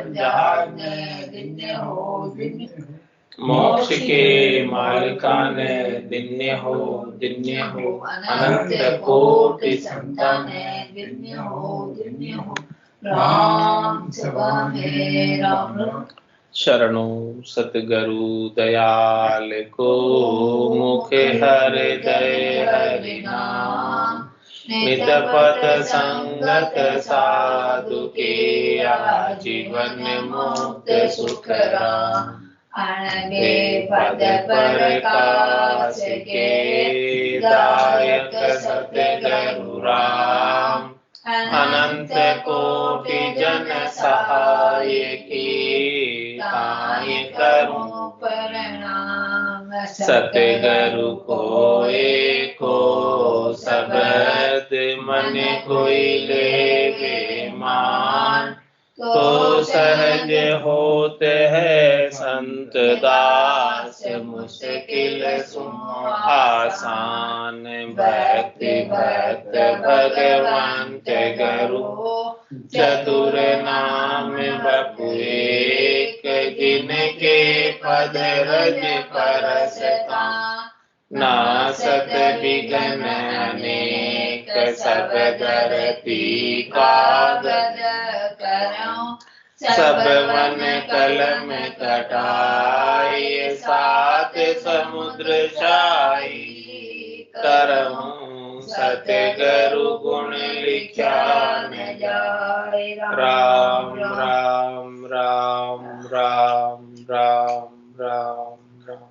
जहाज ने दिन्य हो दिन्य हो। मोक्ष के मालिकान दिन्य हो दिन्य हो। अनंत कोटि संतान दिन्य हो दिन्य हो। राम सभा में राम राम। शरणों सतगुरु दयाल को, मुखे हृदय हरि नाम। नित पथ संगत साधु के, आजीवन मुक्त सुख राम। अणबे पद प्रकाश के, दायक सतगुरु राम। अनंत कोटि जन सहाय की, ताय करूं प्रणाम। सतगुरु को एको शब्द मन कोई लेवे मान। तो सहज होते है संत दास, मुश्किल सुनो आसान। भक्ति भक्त भगवंत गुरु, चतुर नाम बपु एक। जिनके पद रज परसता, नासत विघ्न अनेक। सब धरती कागज करो सब वन कलम कटाई। सात समुद्र छाई, करहूं सतगुरु गुण लिखा न जाए। राम राम राम राम राम राम राम।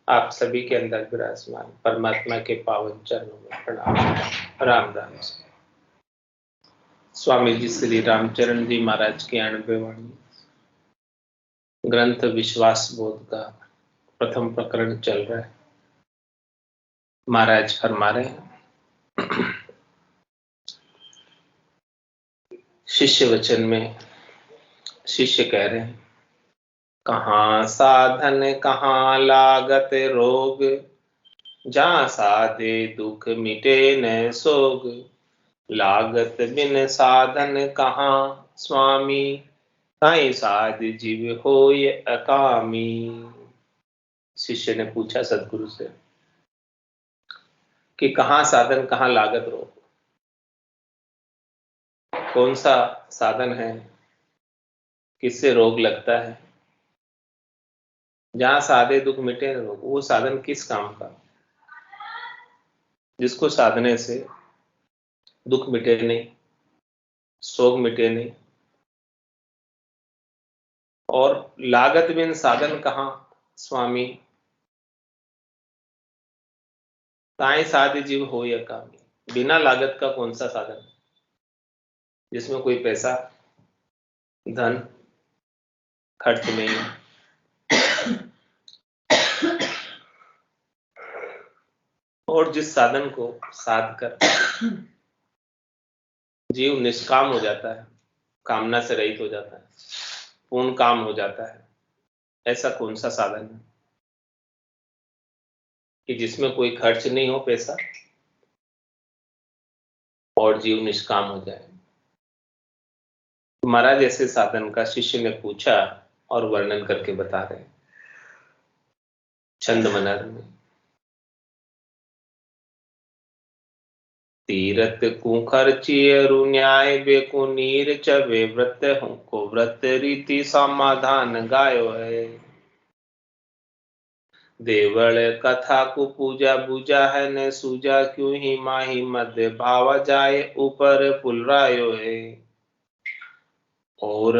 आप सभी के अंदर विराजमान परमात्मा के पावन चरणों में प्रणाम। राम राम। स्वामी जी श्री रामचरण जी महाराज की 98 वाणी ग्रंथ विश्वास बोध का प्रथम प्रकरण चल रहा है। महाराज फरमा रहे हैं, शिष्य वचन में शिष्य कह रहे हैं, कहाँ साधन कहाँ लागत रोग। जहाँ साधे दुख मिटे न सोग। लागत बिन साधन कहाँ स्वामी। ताई साध जीव होय अकामी। शिष्य ने पूछा सदगुरु से कि कहाँ साधन कहाँ लागत रोग। कौन सा साधन है, किससे रोग लगता है। जहां साधे दुख मिटे न रोग, वो साधन किस काम का, जिसको साधने से दुख मिटे नहीं, शोक मिटे नहीं। और लागत बिन साधन कहाँ स्वामी। ताई साधे जीव हो या कामी। बिना लागत का कौन सा साधन, जिसमें कोई पैसा धन खर्च नहीं। और जिस साधन को साध कर जीव निष्काम हो जाता है, कामना से रहित हो जाता है, पूर्ण काम हो जाता है, ऐसा कौन सा साधन है कि जिसमें कोई खर्च नहीं हो पैसा और जीव निष्काम हो जाए। महाराज ऐसे साधन का शिष्य ने पूछा और वर्णन करके बता रहे हैं छंद मनर में। तीरथ को खर्चियरु न्याय बेकु नीर चवे व्रत हूं को व्रत रीति समाधान गायो है। देवल कथा को पूजा बुझा है न सूजा क्यों ही माही मध्य भावा जाए ऊपर पुलरायो है। और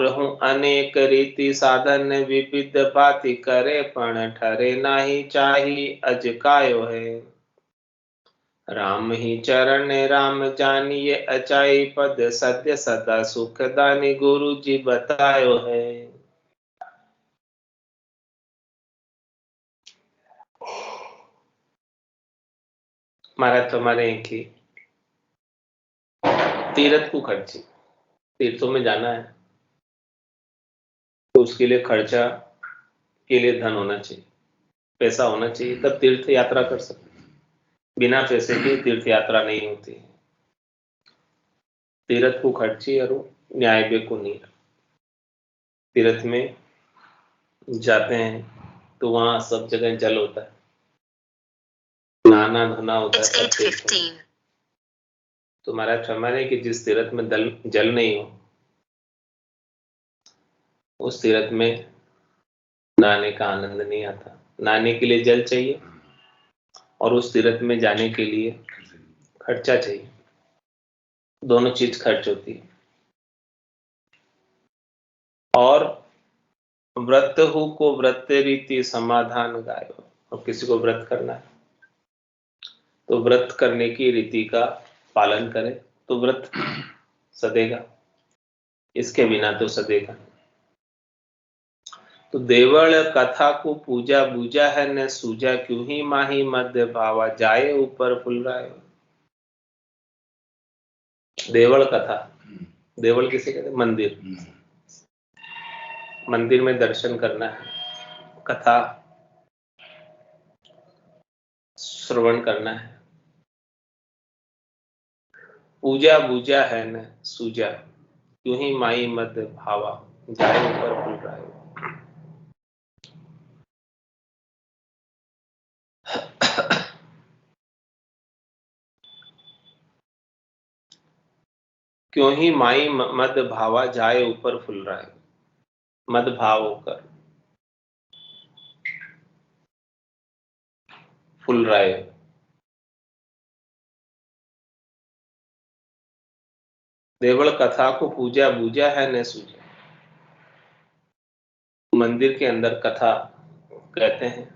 हूँ अनेक रीति साधन विविध बाति करे पण ठरे नाही चाही अजकायो है। राम ही चरण राम जानिए अचाई पद सत्य सदा सुखदानी गुरु जी बतायो है। महाराज तुम्हारे की तीर्थ को खर्ची, तीर्थों में जाना है तो उसके लिए खर्चा के लिए धन होना चाहिए, पैसा होना चाहिए, तब तीर्थ यात्रा कर सकते। बिना पैसे की तीर्थ यात्रा नहीं होती। तीर्थ को खर्ची अरु न्याय बेको नीर। तीर्थ में जाते हैं तो वहां सब जगह जल होता है, नहाना धोना होता है, सब तीर्थ में। तो महाराज फरमा रहे कि जिस तीर्थ में जल नहीं हो उस तीर्थ में नहाने का आनंद नहीं आता। नहाने के लिए जल चाहिए और उस तीर्थ में जाने के लिए खर्चा चाहिए, दोनों चीज खर्च होती है। और व्रत हु को व्रत रीति समाधान गायो। और किसी को व्रत करना है तो व्रत करने की रीति का पालन करे तो व्रत सदेगा, इसके बिना तो सदेगा। तो देवल कथा को पूजा बूझा है न सूजा, क्यों ही माही मध्य भावा जाए ऊपर फुलरायो। देवल कथा, देवल किसे कहते हैं? मंदिर। मंदिर में दर्शन करना है, कथा श्रवण करना है। पूजा बूझा है न सूजा, क्यों ही माई मध्य भावा जाए ऊपर फुलरायो। क्यों ही माई मद भावा जाए ऊपर फुल रहा है। मद भाव होकर फुल रहा है। देवल कथा को पूजा बूझा है न सूझा। मंदिर के अंदर कथा कहते हैं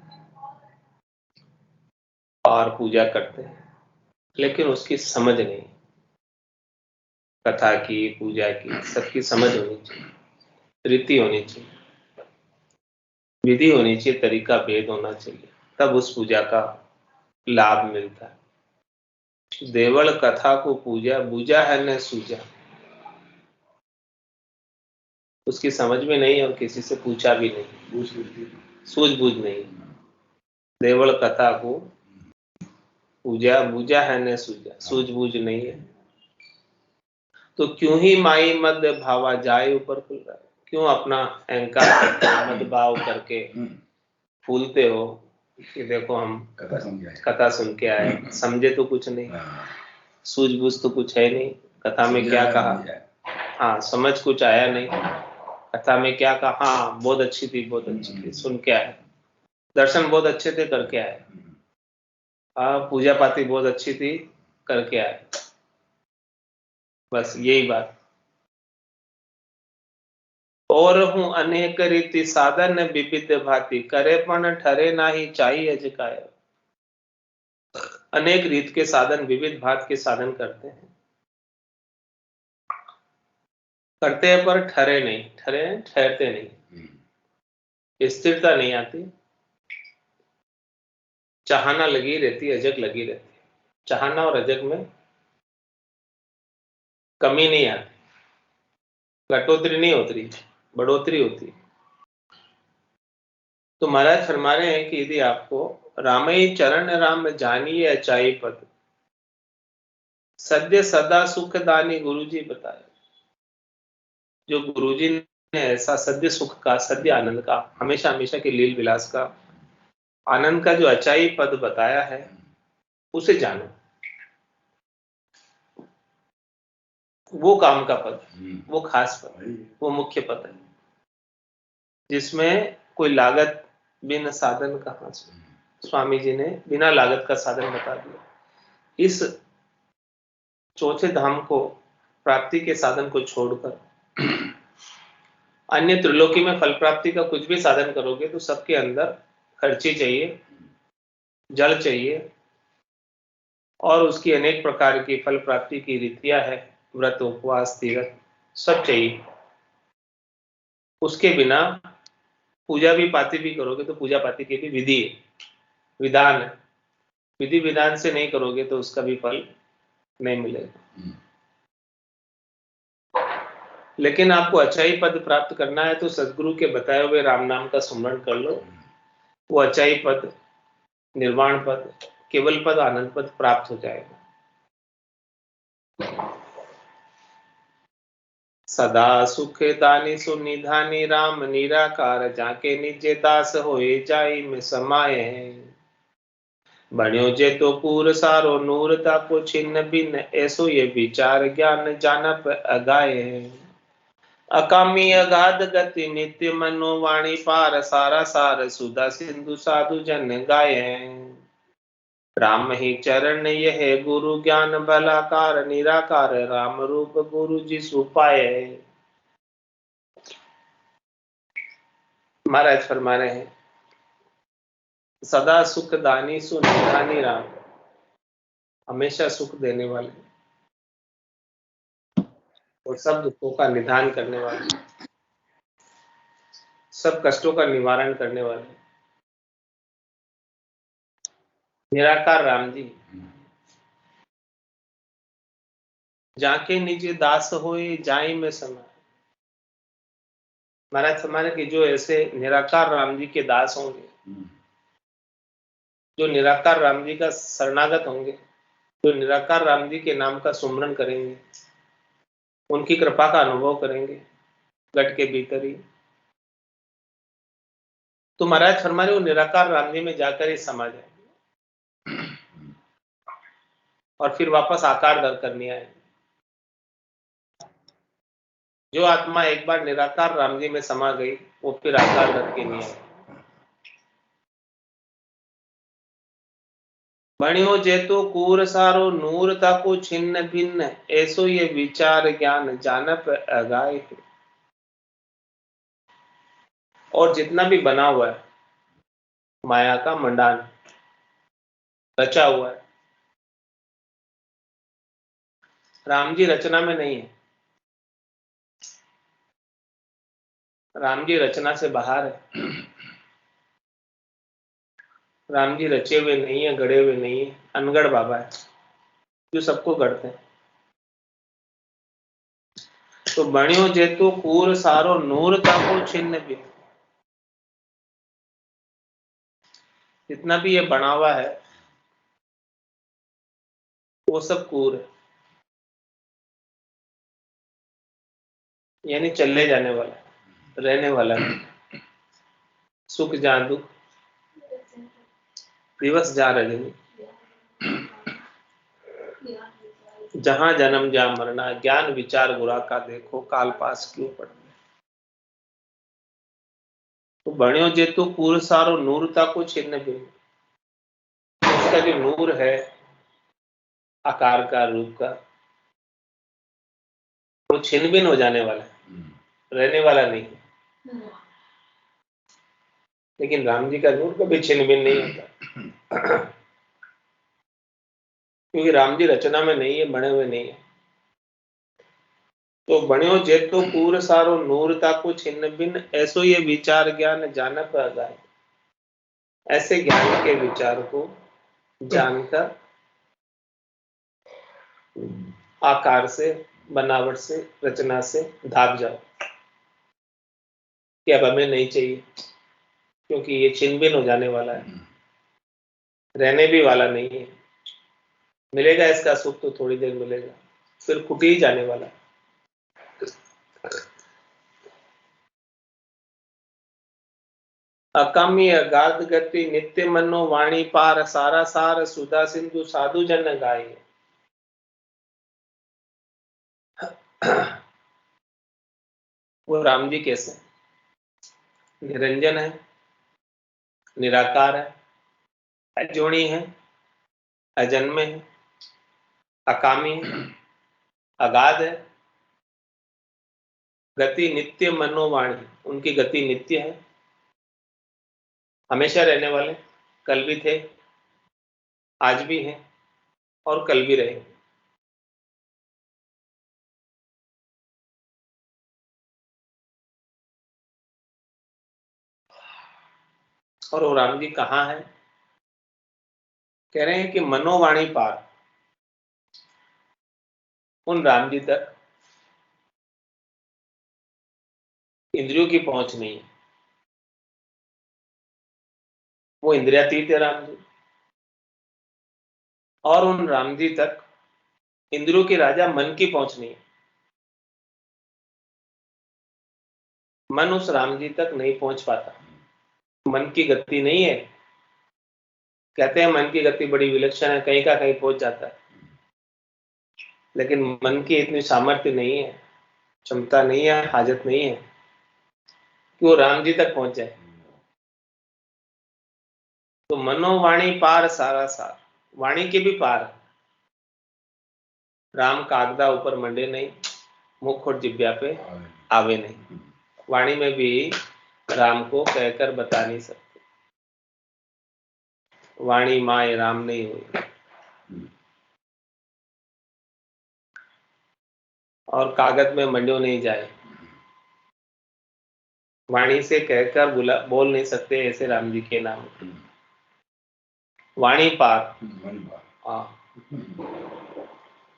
और पूजा करते हैं, लेकिन उसकी समझ नहीं। कथा की, पूजा की, सबकी समझ होनी चाहिए, रीति होनी चाहिए, विधि होनी चाहिए, तरीका भेद होना चाहिए, तब उस पूजा का लाभ मिलता है। देवल कथा को पूजा बूझा है न सूझा, उसकी समझ में नहीं और किसी से पूछा भी नहीं, सूझबूझ नहीं। देवल कथा को पूजा बूझा है न सूझा, सूझबूझ नहीं है। तो क्यों ही माई मद भावा जाए ऊपर फूल रहा है। क्यों अपना अहंकार करके मद भाव करके फूलते हो कि देखो हम कथा सुन के आए, समझे तो कुछ नहीं, सूझबूझ तो कुछ है नहीं, कथा में क्या कहा, हाँ समझ कुछ आया नहीं, कथा में क्या कहा, हाँ बहुत अच्छी थी, बहुत अच्छी थी, सुन के आए, दर्शन बहुत अच्छे थे करके आए, हाँ पूजा पाती बहुत अच्छी थी करके आए, बस यही बात। और हूँ अनेक रीति साधन विविध भांति, करे पण ठरे नाही चाहिए अजकाय। अनेक रीत के साधन, विविध भांति के साधन करते हैं पर ठरे नहीं, ठहरते नहीं, स्थिरता नहीं आती, चाहना लगी रहती, अजग लगी रहती। चाहना और अजग में कमी नहीं आती, घटोतरी नहीं होती, बढ़ोतरी होती। तो महाराज फरमा रहे हैं कि यदि आपको रामई चरण राम जानिए अचाई पद, सद्य सदा सुखदानी गुरुजी बताए। जो गुरुजी ने ऐसा सद्य सुख का, सद्य आनंद का, हमेशा हमेशा के लील विलास का आनंद का जो अचाई पद बताया है, उसे जानो। वो काम का पद, वो खास पद, वो मुख्य पद है जिसमें कोई लागत बिना साधन कहां से। स्वामी जी ने बिना लागत का साधन बता दिया। इस चौथे धाम को, प्राप्ति के साधन को छोड़कर अन्य त्रिलोकी में फल प्राप्ति का कुछ भी साधन करोगे तो सबके अंदर खर्ची चाहिए, जल चाहिए और उसकी अनेक प्रकार की फल प्राप्ति की रीतियां है, व्रत उपवास तीर्थ सब चाहिए। उसके बिना पूजा भी पाती भी करोगे तो पूजा पाती की भी विधि है, विधान है, विधि विधान से नहीं करोगे तो उसका भी फल नहीं मिलेगा। लेकिन आपको अचाई पद प्राप्त करना है तो सदगुरु के बताए हुए राम नाम का स्मरण कर लो, वो अचाई पद, निर्वाण पद, केवल पद, आनंद पद प्राप्त हो जाएगा। सदा सुख दानी सुनिधानी राम निराकार जाके निजे दास होए जाई में समाये। बण्यो जे तो पूर सारो नूर ताको छिन्न भिन्न ऐसो ये विचार ज्ञान जानप अगाये। अकामी अगाध गति नित्य मनो वाणी पार सारा सार सुधा सिंधु साधु जन गाये। राम ही चरण यह गुरु ज्ञान भलाकार निराकार राम रूप गुरु जी सुपाए। महाराज फरमा रहे हैं सदा सुख दानी सुनिधानी राम, हमेशा सुख देने वाले और सब दुखों का निदान करने वाले, सब कष्टों का निवारण करने वाले निराकार राम जी जाके निजे दास होए जाई में समाये। महाराज समाने कि जो ऐसे निराकार राम जी के दास होंगे, जो निराकार राम जी का शरणागत होंगे, जो निराकार राम जी के नाम का सुमरन करेंगे, उनकी कृपा का अनुभव करेंगे गट के भीतर ही, तो महाराज फरमा रहे वो निराकार राम जी में जाकर ही समा जाएंगे और फिर वापस आकार धर कर नहीं आएंगे। जो आत्मा एक बार निराकार राम जी में समा गई वो फिर आकार धर के नहीं आएगी। बणियो जेतो कूर सारो नूर ताको छिन्न भिन्न ऐसो ये विचार ज्ञान जानप अगाय। और जितना भी बना हुआ है माया का मंडान रचा हुआ है, राम जी रचना में नहीं है, राम जी रचना से बाहर है। राम जी रचे हुए नहीं है, गढ़े हुए नहीं है, अनगढ़ बाबा है जो सबको गढ़ते हैं। तो बणियो जेतो कूर सारो नूर ताको छिन्न भी, जितना भी ये बना हुआ है वो सब कूर है, यानी चलने जाने वाला, रहने वाला नहीं। सुख जहाँ दुख, दिवस जहाँ रजनी, जहां जन्म जहां मरना, ज्ञान विचार बुरा का देखो काल पास क्यों पड़ना। तो बणियो जेतु कूर सारो नूरता को छिन्न भिन्न, इसका जो नूर है आकार का रूप का वो छिन्न भिन्न हो जाने वाला है, रहने वाला नहीं है। लेकिन राम जी का नूर कभी छिन्न भिन्न नहीं होता क्योंकि राम जी रचना में नहीं है, बने हुए नहीं है। तो बण्यो जेतो पूर सारो नूरता को छिन्न भिन्न ऐसो ये विचार ज्ञान जानप अगाय। ऐसे ज्ञान के विचार को जानकर आकार से, बनावट से, रचना से भाग जाओ कि अब हमें नहीं चाहिए, क्योंकि ये छिन्न भिन्न हो जाने वाला है, रहने भी वाला नहीं है। मिलेगा इसका सुख तो थोड़ी देर मिलेगा, फिर फूट ही जाने वाला है। अकामी अगाध गति नित्य मनो वाणी पार सारा सार सुधा सिंधु साधु जन गाय। वो राम जी कैसे निरंजन है, निराकार है, अजोणी है, अजन्मे है, अकामी है, अगाध है, गति नित्य मनोवाणी, उनकी गति नित्य है, हमेशा रहने वाले, कल भी थे, आज भी हैं और कल भी रहेंगे। और वो राम जी कहाँ है? कह रहे हैं कि मनोवाणी पार, उन राम जी तक इंद्रियों की पहुंच नहीं है, वो इंद्रियातीत है राम जी। और उन राम जी तक इंद्रियों के राजा मन की पहुंच नहीं है। मन उस राम जी तक नहीं पहुंच पाता, मन की गति नहीं है। कहते हैं मन की गति बड़ी विलक्षण है, कहीं का कहीं पहुंच जाता है, लेकिन मन की इतनी सामर्थ्य नहीं है, क्षमता नहीं है, हाजत नहीं है कि वो राम जी तक पहुंच जाए। तो मनोवाणी पार सारा सार, वाणी के भी पार। राम कागदा ऊपर मंडे नहीं, मुख और जिब्या पे आवे नहीं। वाणी में भी राम को कहकर बता नहीं सकते। वाणी माए राम नहीं हुई, और कागज में मंडो नहीं जाए। वाणी से कहकर बोल नहीं सकते ऐसे राम जी के नाम। वाणी पार,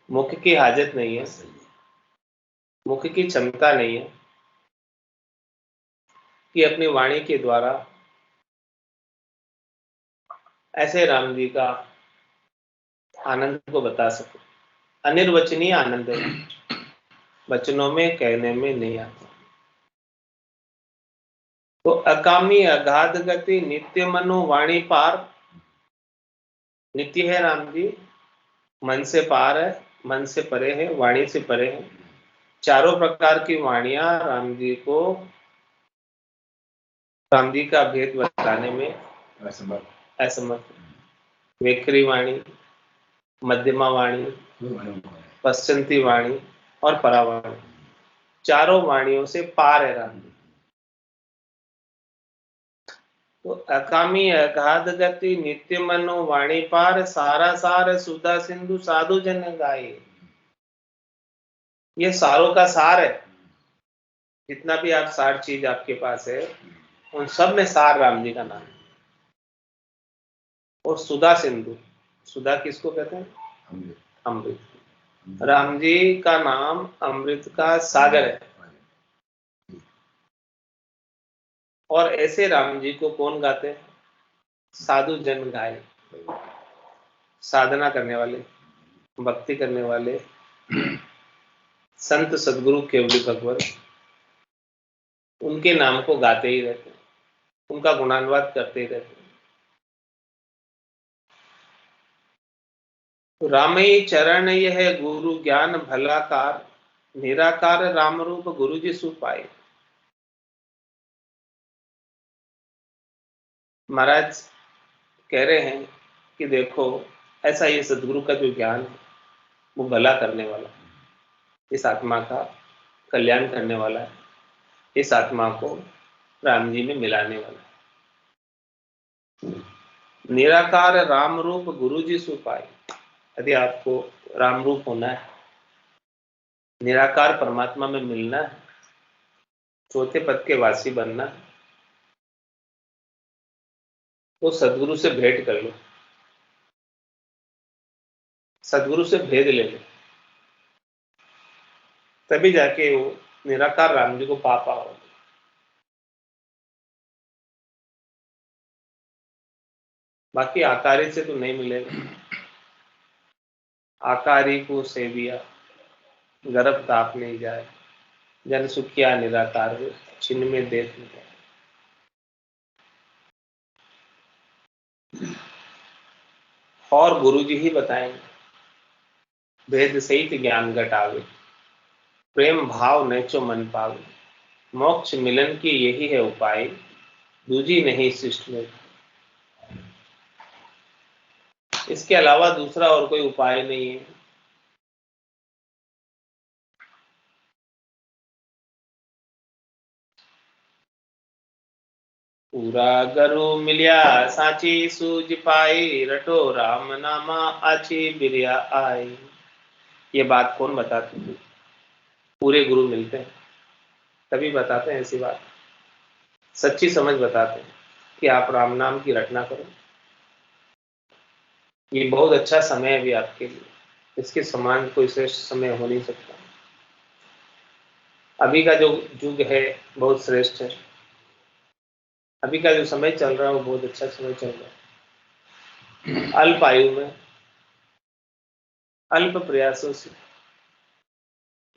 मुख की हाजत नहीं है, मुख की क्षमता नहीं है कि अपनी वाणी के द्वारा ऐसे राम जी का आनंद को बता सके। अनिर्वचनीय आनंद है, वचनों में कहने में नहीं आता। तो अकामी अगाध गति नित्य मनो वाणी पार। नित्य है राम जी, मन से पार है, मन से परे है, वाणी से परे है। चारों प्रकार की वाणियां राम जी का भेद बताने में असमर्थ। वेखरी वाणी, मध्यमा वाणी, पश्चंती वाणी और परावाणी, चारों वाणियों से पार है राम जी। तो अकामी अगाध गति नित्य मनो वाणी पार, सारा सार सुधा सिंधु साधु जन गाए। ये सारों का सार है। जितना भी आप सार चीज आपके पास है, उन सब में सार राम जी का नाम है। और सुधा सिंधु, सुधा किसको कहते हैं? अमृत। राम जी का नाम अमृत का सागर है। और ऐसे राम जी को कौन गाते हैं? साधु जन गाए। साधना करने वाले, भक्ति करने वाले संत सदगुरु केवली भगवत उनके नाम को गाते ही रहते हैं, उनका गुणानुवाद करते ही रहते हैं। तो रामई चरण यह गुरु ज्ञान भलाकार, निराकार राम रूप गुरु जी सुपाए। महाराज कह रहे हैं कि देखो, ऐसा ये सदगुरु का जो ज्ञान है वो भला करने वाला है, इस आत्मा का कल्याण करने वाला है, इस आत्मा को राम जी में मिलाने वाला है। निराकार राम रूप गुरु जी सुपाए। यदि आपको राम रूप होना है, निराकार परमात्मा में मिलना है, चौथे पद के वासी बनना है, तो सदगुरु से भेंट कर लो, सदगुरु से भेद ले लो, तभी जाके वो निराकार राम जी को पा पाओगे। बाकी आकारी से तो नहीं मिलेगा। आकारी को सेविया गर्भ ताप नहीं जाए, जन सुखिया निराकार हो, छिन्न में देख नहीं जाए। और गुरु जी ही बताएंगे, भेद सहित ज्ञान घटावे, प्रेम भाव नैचो मन पावे, मोक्ष मिलन की यही है उपाय, दूजी नहीं सृष्टि में। इसके अलावा दूसरा और कोई उपाय नहीं है। पूरा गरु मिलिया साची सूझ पाई, रटो राम नामा आची बिरिया आई। ये बात कौन बताते हैं? पूरे गुरु मिलते हैं तभी बताते हैं ऐसी बात, सच्ची समझ बताते हैं कि आप राम नाम की रटना करो। ये बहुत अच्छा समय है अभी आपके लिए, इसके समान कोई श्रेष्ठ समय हो नहीं सकता। अभी का जो युग है बहुत श्रेष्ठ है। अभी का जो समय चल रहा है वो बहुत अच्छा समय चल रहा है। अल्प आयु में अल्प प्रयासों से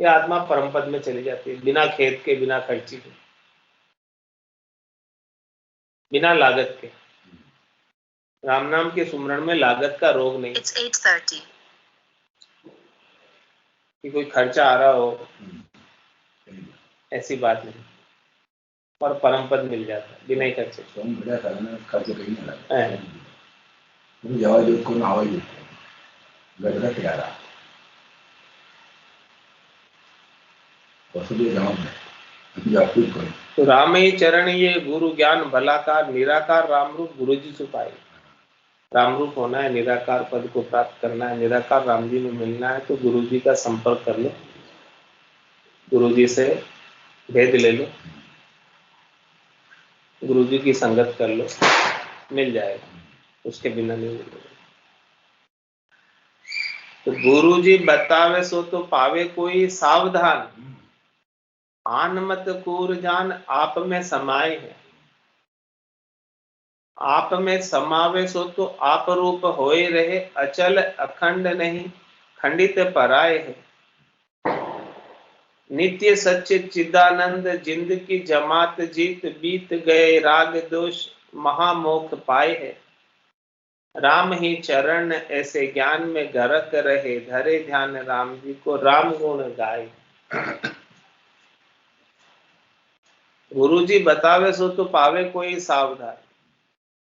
ये आत्मा परम पद में चली जाती है, बिना खेद के, बिना खर्ची के। बिना लागत के। राम नाम के सुमरण में लागत का रोग नहीं। It's 8:30. कि कोई खर्चा आ रहा हो, ऐसी बात नहीं। और परम पद मिल जाता है बिना ही खर्चे। खर्च कहीं नहीं लगा, जवाब को आवाज गड़गड़ के आ रहा तो राम ही चरण ये गुरु ज्ञान भलाकार निराकार राम रूप गुरु जी छुपाए। राम रूप होना है, निराकार पद को प्राप्त करना है, निराकार राम जी में मिलना है, तो गुरु जी का संपर्क कर लो, गुरु जी से भेद ले लो, गुरु जी की संगत कर लो, मिल जाएगा, उसके बिना नहीं मिलेगा। तो गुरु जी बतावे सो तो पावे कोई सावधान, आन मत कूर जान आप में समाये है। आप में समावे सो तो आप रूप होए रहे, अचल अखंड नहीं खंडित पराये है। नित्य सच्चे चिदानंद जिंदगी जमात जीत, बीत गए राग दोष महामोख पाए है। राम ही चरण ऐसे ज्ञान में गरक रहे, धरे ध्यान राम जी को राम गुण गाए। गुरु जी बतावे सो तो पावे कोई सावधान।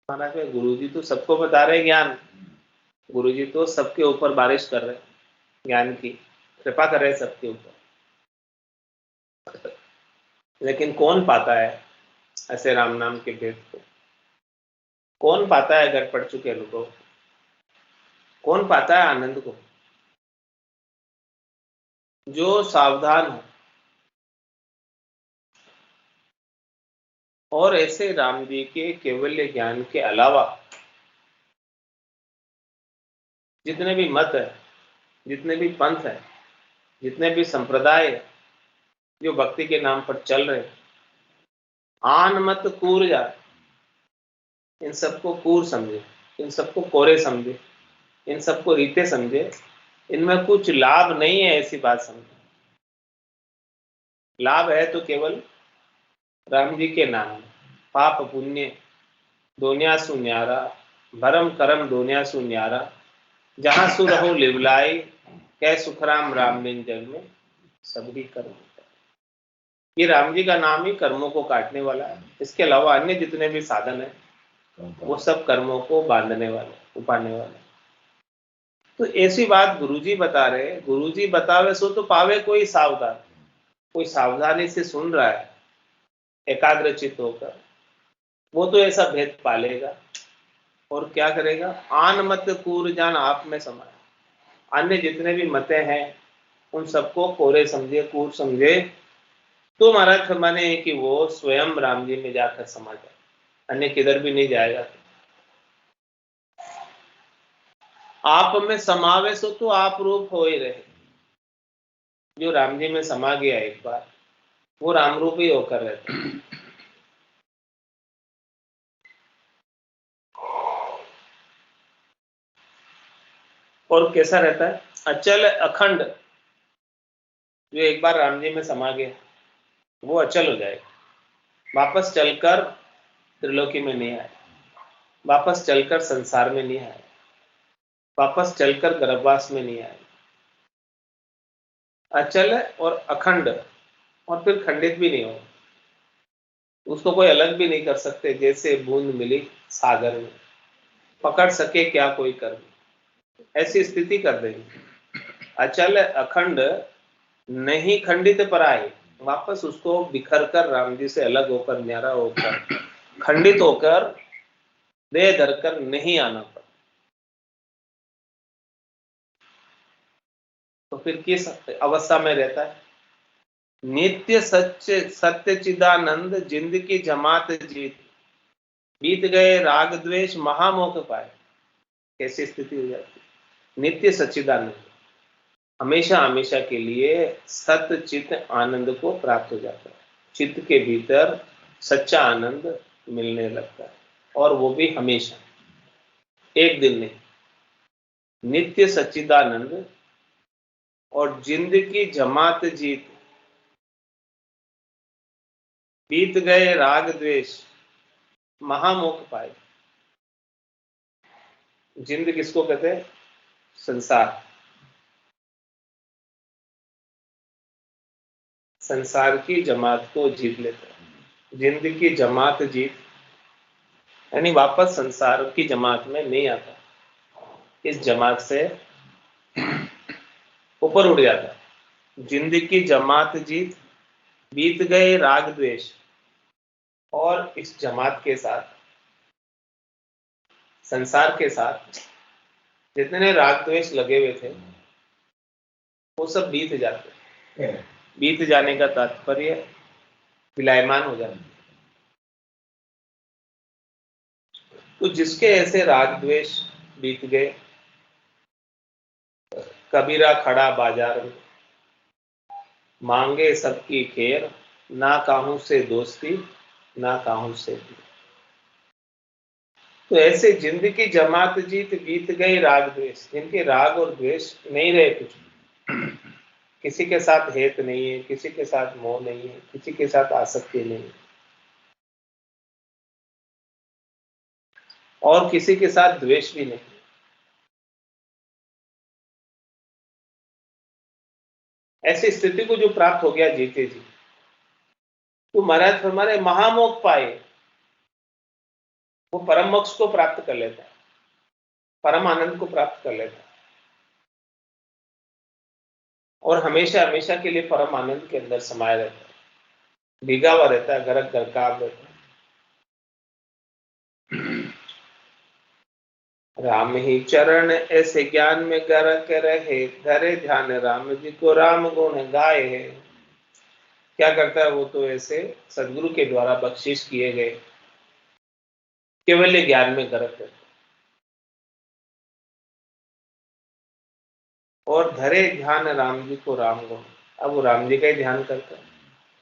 माना कि गुरु जी तो सबको बता रहे ज्ञान, गुरु जी तो सबके ऊपर बारिश कर रहे, ज्ञान की कृपा कर रहे सबके ऊपर। लेकिन कौन पाता है ऐसे राम नाम के भेद को? कौन पाता है घर पड़ चुके अनुभव? कौन पाता है आनंद को? जो सावधान हो। और ऐसे राम जी के केवल्य ज्ञान के अलावा जितने भी मत है, जितने भी पंथ है, जितने भी संप्रदाय है, जो भक्ति के नाम पर चल रहे, आन मत कूर जा, इन सबको कूर समझे, इन सबको कोरे समझे, इन सबको रीते समझे, इनमें कुछ लाभ नहीं है ऐसी बात समझे। लाभ है तो केवल राम जी के नाम, पाप पुण्य दोनिया सु न्यारा, भरम करम दोनिया सु न्यारा, जहां सु रहो लिवलाई, कै सुखराम राम बिन जग में सभी कर्म। ये राम जी का नाम ही कर्मों को काटने वाला है। इसके अलावा अन्य जितने भी साधन है वो सब कर्मों को बांधने वाले, उपाने वाले। तो ऐसी बात गुरुजी बता रहे, गुरुजी बतावे सो तो पावे कोई सावधान। कोई सावधानी से सुन रहा है एकाग्रचित होकर, वो तो ऐसा भेद पालेगा और क्या करेगा? आन मत कूर जान आप में समाये। अन्य जितने भी मते हैं उन सबको कोरे समझे, कूर समझे, तो महाराज माने कि वो स्वयं राम जी में जाकर समा जाए, अन्य किधर भी नहीं जाएगा। आप में समावेश हो तो आप रूप हो ही रहे। जो राम जी में समा गया एक बार, वो राम रूप ही होकर रहता है। और कैसा रहता है? अचल अखंड। जो एक बार राम जी में समा गया वो अचल हो जाएगा, वापस चलकर त्रिलोकी में नहीं आए, वापस चलकर संसार में नहीं आए, वापस चलकर गर्भवास में नहीं आए। अचल और अखंड, और फिर खंडित भी नहीं हो, उसको कोई अलग भी नहीं कर सकते। जैसे बूंद मिली सागर में, पकड़ सके क्या कोई कर, ऐसी स्थिति कर देंगे। अचल अखंड नहीं खंडित पराये, वापस उसको बिखर कर राम जी से अलग होकर, न्यारा होकर, खंडित होकर, देह धरकर नहीं आना पड़ा। तो फिर किस अवस्था में रहता है? नित्य सच्चे सत्य चिदानंद जिंदगी जमात जीत, बीत गए राग द्वेष महामोह पाए। कैसी स्थिति हो जाती? नित्य सच्चिदानंद, हमेशा हमेशा के लिए सत्य चित्त आनंद को प्राप्त हो जाता है। चित्त के भीतर सच्चा आनंद मिलने लगता है, और वो भी हमेशा, एक दिन नहीं। नित्य सच्चिदानंद और जिंदगी जमात जीत, बीत गए राग द्वेष महामोक्ष पाए। जिंद किसको कहते हैं? संसार। संसार की जमात को जीत लेता है। जिंद की जमात जीत, यानी वापस संसार की जमात में नहीं आता, इस जमात से ऊपर उड़ जाता है। जिंद की जमात जीत, बीत गए राग द्वेष, और इस जमात के साथ, संसार के साथ जितने राग द्वेष लगे हुए थे वो सब बीत जाते। बीत जाने का तात्पर्य विलायमान हो जाते। तो जिसके ऐसे राग द्वेष बीत गए, कबीरा खड़ा बाजार में, मांगे सबकी खेर, ना काहू से दोस्ती ना काहू से भी। तो ऐसे जिंद की जमात जीत, बीत गए राग द्वेष, जिनके राग और द्वेष नहीं रहे कुछ, किसी के साथ हेत नहीं है, किसी के साथ मोह नहीं है, किसी के साथ आसक्ति नहीं है, और किसी के साथ द्वेष भी नहीं। ऐसी स्थिति को जो प्राप्त हो गया जीते जी, तो महाराज फरमा रहे महामोक्ष पाए, वो परम मोक्ष को प्राप्त कर लेता है, परम आनंद को प्राप्त कर लेता है, और हमेशा हमेशा के लिए परम आनंद के अंदर समाया रहता है, भीगा हुआ रहता है, गरक गरकाव रहता है। राम ही चरण ऐसे ज्ञान में गरक रहे, धरे ध्यान राम जी को राम गुण गाए है। क्या करता है वो? तो ऐसे सदगुरु के द्वारा बख्शिश किए गए केवल ज्ञान में गरक रहता है, और धरे ध्यान राम जी को राम गुण। अब वो राम जी का ही ध्यान करता है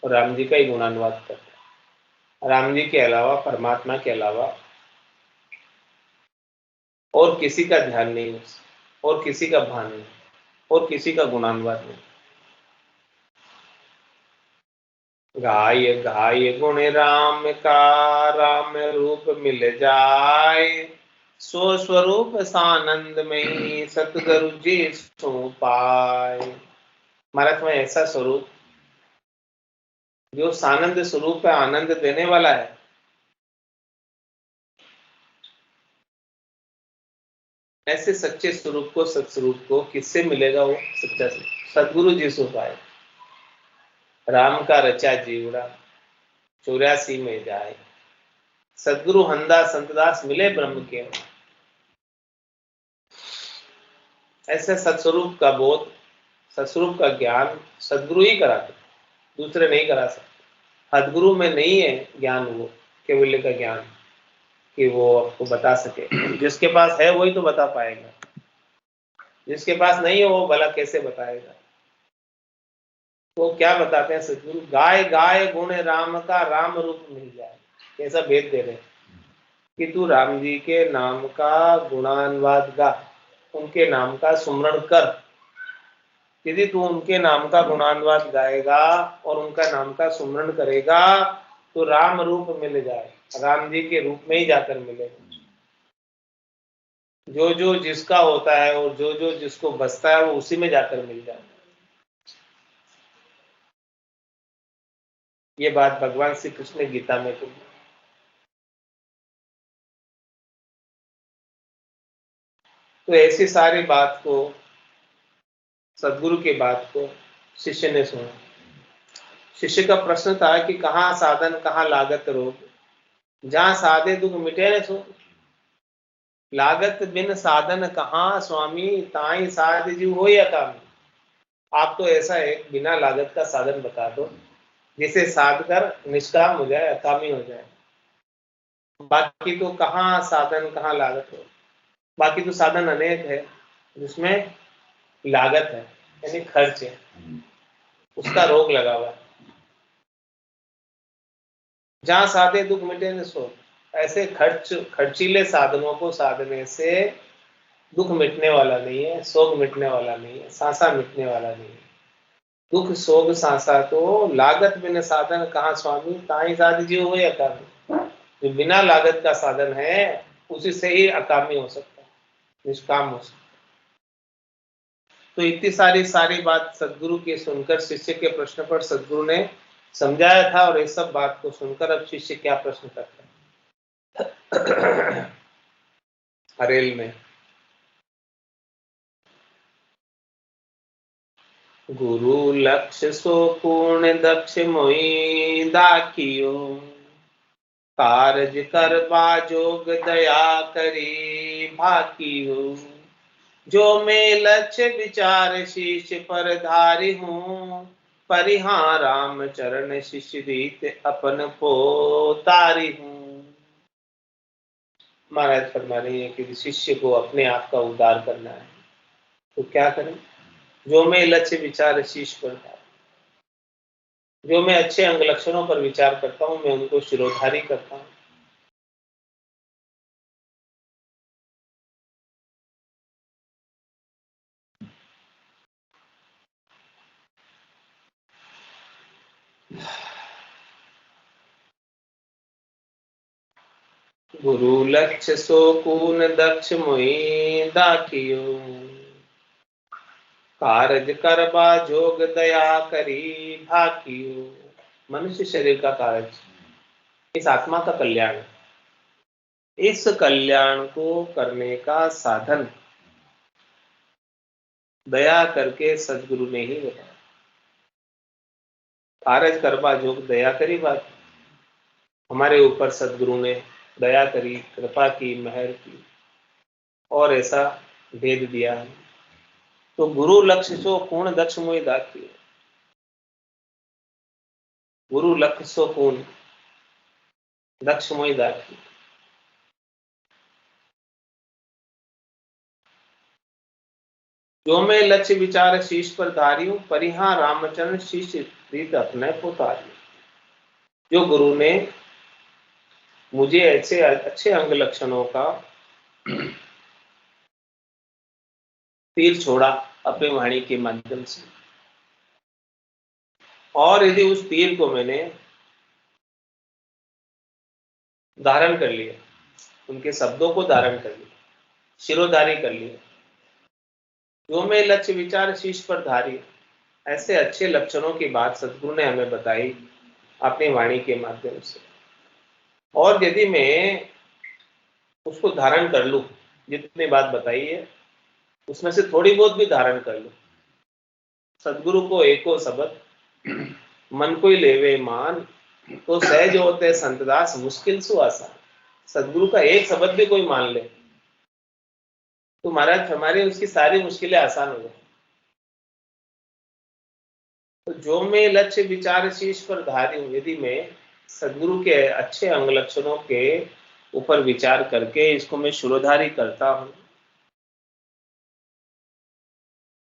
और राम जी का ही गुणानुवाद करता है। राम जी के अलावा, परमात्मा के अलावा और किसी का ध्यान नहीं, और किसी का भान नहीं, और किसी का गुणानुवाद नहीं। गाय गाय गुण राम का, राम रूप मिल जाए, सो स्वरूप सानंद में सतगुरु जी सो पाए। महाराज में ऐसा स्वरूप जो सानंद स्वरूप है, आनंद देने वाला है, ऐसे सच्चे स्वरूप को, सत्स्वरूप को किससे मिलेगा? वो सच्चा सदगुरु जी सो पाए। राम का रचा जीवड़ा 84 में जाए, सदगुरु हंदा संतदास मिले ब्रह्म के। ऐसे सत्स्वरूप का बोध, सत्स्वरूप का ज्ञान सदगुरु ही कराते, दूसरे नहीं करा सकते। सदगुरु में नहीं है ज्ञान, वो केवल्य का ज्ञान कि वो आपको बता सके। जिसके पास है वही तो बता पाएगा, जिसके पास नहीं है वो भला कैसे बताएगा? तो क्या बताते हैं सदगुरु? गाय गाय गुण राम का, राम रूप मिल जाए। कैसा भेद दे रहे कि तू राम जी के नाम का गुणानुवाद गा, उनके नाम का सुमरण कर। यदि तू उनके नाम का गुणानुवाद गाएगा और उनका नाम का सुमरण करेगा तो राम रूप मिल जाए, राम जी के रूप में ही जाकर मिलेगा। जो जो जिसका होता है और जो जो जिसको बसता है वो उसी में जाकर मिल जाए। ये बात भगवान श्री कृष्ण ने गीता में कही। तो ऐसी सारी बात को, सदगुरु की बात को शिष्य ने सुना। शिष्य का प्रश्न था कि कहाँ साधन कहाँ लागत रोग, जहाँ साधे दुख मिटे न सो। लागत बिन साधन कहाँ स्वामी, ताई साध जीव हो या काम। आप तो ऐसा है बिना लागत का साधन बता दो जिसे साध कर निष्काम हो जाए, अकामी हो जाए। बाकी तो कहाँ साधन कहाँ लागत हो। बाकी तो साधन अनेक है जिसमें लागत है, यानी खर्च है, उसका रोग लगा हुआ है। जहां साधे दुख मिटे न सो। ऐसे खर्चीले साधनों को साधने से दुख मिटने वाला नहीं है, शोक मिटने वाला नहीं है, सांसा मिटने वाला नहीं है। दुख शोक सांसा तो लागत बिन साधन कहाँ स्वामी, ताई साध जीव हो या काम। जो बिना लागत का साधन है उसी से ही अकामी हो सकता है, निष्काम हो सकता है। तो इतनी सारी बात सदगुरु की सुनकर शिष्य के प्रश्न पर सदगुरु ने समझाया था, और इस सब बात को सुनकर अब शिष्य क्या प्रश्न करता है हरेल में। गुरु लक्ष्य सो पूर्ण दक्ष मोहि दाखियो, कारज करबा जोग दया करी भाकियो। जो मैं लक्ष्य विचार शीश पर धारी हूँ, परिहां राम चरण शिष्य रीत अपन पोतारी हूँ। महाराज फरमा रही है कि शिष्य को अपने आप का उद्धार करना है, तो क्या करें? जो मैं लक्ष्य विचार शीश पर धारी, जो मैं अच्छे अंग लक्षणों पर विचार करता हूँ, मैं उनको शिरोधारी करता हूँ। गुरु लक्ष्य सो कून दक्ष मोहि दाखियो, कारज करबा जोग दया करी भाकियो। मनुष्य शरीर का कार्य, इस आत्मा का कल्याण, इस कल्याण को करने का साधन दया करके सदगुरु ने ही बताया। कारज करबा जोग दया करी बात, हमारे ऊपर सदगुरु ने दया करी, कृपा की, मेहर की, और ऐसा भेद दिया है। तो गुरु लक्ष्य सो पूर्ण दक्ष मोहि दाखियो, गुरु लक्ष्य सो पूर्ण दक्ष मोहि दाखियो। जो मैं लक्ष्य विचार शीश पर धारी हूं, परिहां रामचरण शीश रीत अपने पोतारी। जो गुरु ने मुझे ऐसे अच्छे अंग लक्षणों का तीर छोड़ा अपने वाणी के माध्यम से, और यदि उस तीर को मैंने धारण कर लिया, उनके शब्दों को धारण कर लिया, शिरोधारी कर लिया, जो मैं लक्ष्य विचार शीश पर धारी, ऐसे अच्छे लक्षणों की बात सदगुरु ने हमें बताई अपनी वाणी के माध्यम से। और यदि मैं उसको धारण कर लूं, जितनी बात बताई है उसमें से थोड़ी बहुत भी धारण कर लूं, सदगुरु को एको शब्द मन को ही लेवे मान, तो सहज होते संतदास मुश्किल सु आसान। सदगुरु का एक शब्द भी कोई मान ले तो महाराज हमारी उसकी सारी मुश्किलें आसान हो जाए। तो जो मैं लक्ष्य विचार शीश पर धारी हूं, यदि मैं सदगुरु के अच्छे अंग लक्षणों के ऊपर विचार करके इसको मैं शिरोधारी करता हूं,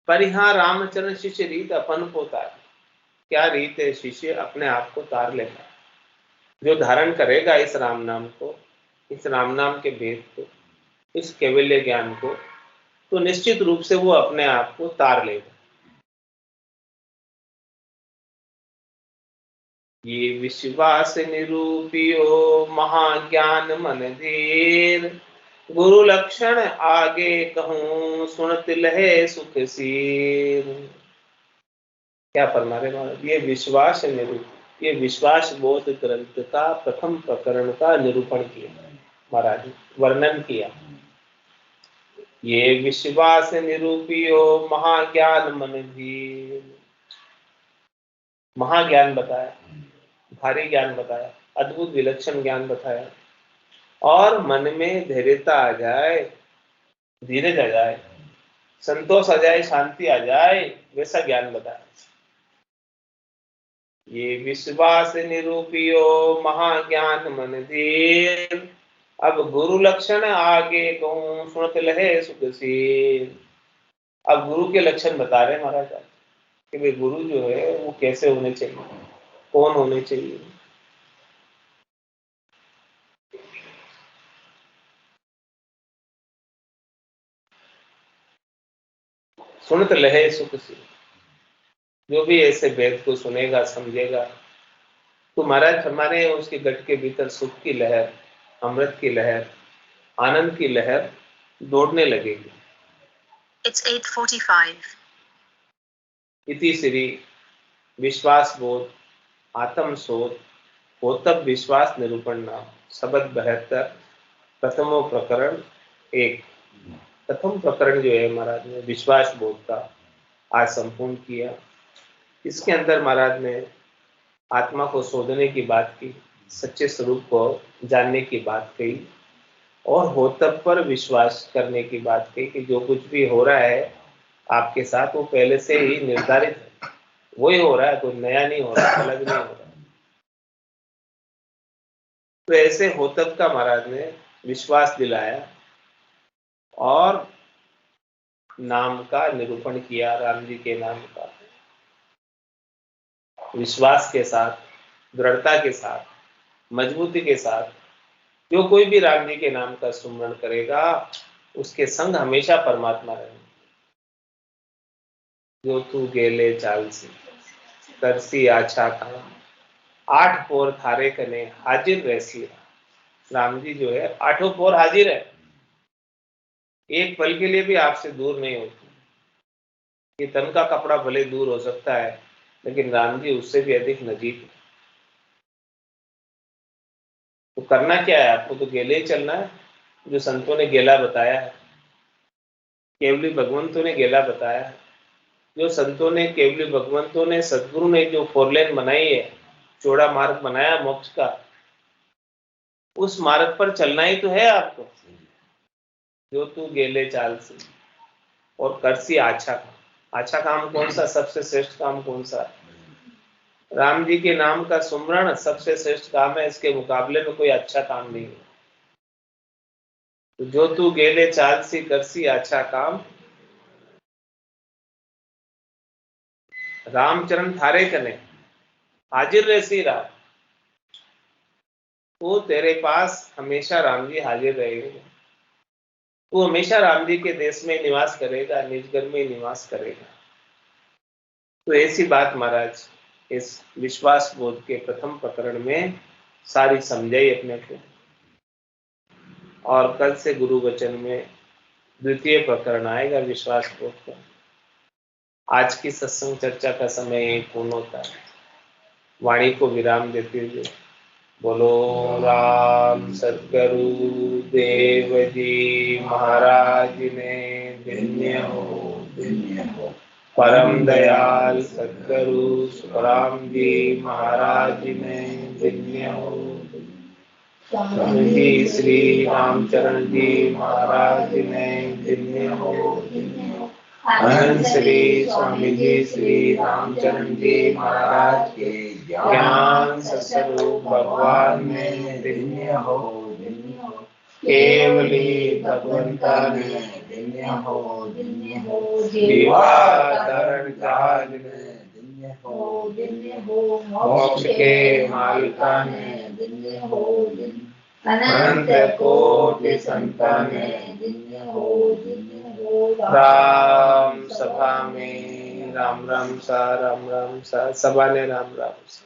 परिहां रामचरण शिष्य रीत अपन को तार। क्या रीत है? शिष्य अपने आप को तार लेगा। जो धारण करेगा इस राम नाम को, इस राम नाम के भेद को, इस कैवल्य ज्ञान को, तो निश्चित रूप से वो अपने आप को तार लेगा। ये विश्वास निरूपियो महाज्ञान मन धीर, गुरु लक्षण आगे कहूं सुनत लहे सुख सीर। क्या फरमा रहे महाराज? ये विश्वास निरूप, ये विश्वास बोध ग्रंथ का प्रथम प्रकरण का निरूपण किया महाराज, वर्णन किया। ये विश्वास निरूपियो महाज्ञान मन धीर, महाज्ञान बताया, भारी ज्ञान बताया, अद्भुत विलक्षण ज्ञान बताया, और मन में धैर्यता आ जाए, धीरज आ जाए, संतोष आ जाए, शांति आ जाए, वैसा ज्ञान बताया। ये विश्वास निरूपियो महाज्ञान मन धीर, अब गुरु लक्षण आगे कहूं सुनत लहे सुख सीर। अब गुरु के लक्षण बता रहे महाराज कि भाई गुरु जो है वो कैसे होने चाहिए, कौन होने चाहिए। सुनत लहे सुख सीर, जो भी ऐसे वेद को सुनेगा, समझेगा, तो महाराज हमारे उसके गट के भीतर सुख की लहर अमृत की लहर, आनंद की लहर दौड़ने लगेगी। It's 8:45. इति श्री विश्वास बोध आत्म शोध होतब विश्वास निरूपण नाम शब्द 72 प्रथमो प्रकरण 1। प्रथम प्रकरण जो है महाराज ने विश्वास बोध का आज संपूर्ण किया। इसके अंदर महाराज ने आत्मा को शोधने की बात की, सच्चे स्वरूप को जानने की बात कही और होतब पर विश्वास करने की बात कही कि जो कुछ भी हो रहा है आपके साथ वो पहले से ही निर्धारित है, वही हो रहा है, कोई नया नहीं हो रहा, अलग नहीं हो रहा। तो ऐसे होतब का महाराज ने विश्वास दिलाया और नाम का निरूपण किया, राम जी के नाम का विश्वास के साथ, दृढ़ता के साथ, मजबूती के साथ जो कोई भी राम जी के नाम का सुमरण करेगा उसके संग हमेशा परमात्मा रहेंगे। जो तू गेले चालसी करसी आछा काम 8 पोर थारे कने हाजिर रहसी। राम जी जो है 8 पोर हाजिर है, एक पल के लिए भी आपसे दूर नहीं होती। ये तन का कपड़ा भले दूर हो सकता है लेकिन राम जी उससे भी अधिक नजीक है। तो करना क्या है आपको? तो गेले ही चलना है, जो संतों ने गेला बताया है, केवली भगवंतों ने गेला बताया है। जो संतों ने, केवली भगवंतों ने, सदगुरु ने जो 4 लेन बनाई है, चौड़ा मार्ग बनाया मोक्ष का, उस मार्ग पर चलना ही तो है आपको। जो तू गेले चाल से और करसी अच्छा काम। अच्छा काम कौन सा? सबसे श्रेष्ठ काम कौन सा? राम जी के नाम का सुमरण सबसे श्रेष्ठ काम है, इसके मुकाबले में कोई अच्छा काम नहीं है। तो जो तू गेले चाल सी करसी अच्छा काम, रामचरण थारे कने हाजिर रहसी राम। तो तेरे पास हमेशा राम जी हाजिर रहेंगे। तू हमेशा राम जी के देश में निवास करेगा, निज घर में निवास करेगा। तो ऐसी बात महाराज इस विश्वास बोध के प्रथम प्रकरण में सारी समझाई अपने को, और कल से गुरु वचन में द्वितीय प्रकरण आएगा विश्वास बोध का। आज की सत्संग चर्चा का समय यही पूर्ण होता है। वाणी को विराम देते हुए बोलो राम सद्गुरु देव जी महाराज ने धन्य हो। परम दयाल सद्गुरु सुखराम जी महाराज ने धन्य हो। स्वामी जी श्री रामचरण जी महाराज ने धन्य हो। अनंत श्री स्वामी जी श्री रामचरण जी महाराज के ज्ञान सत्स्वरूप भगवान ने धन्य हो। केवली भगवंता ने धन्य हो। दीवाधारण काल ने धन्य हो। मोक्ष के मालिका ने धन्य हो। अनंत कोटि संतान ने धन्य हो। राम सभा में राम राम सा, राम राम सा, सभा ने राम राम सा।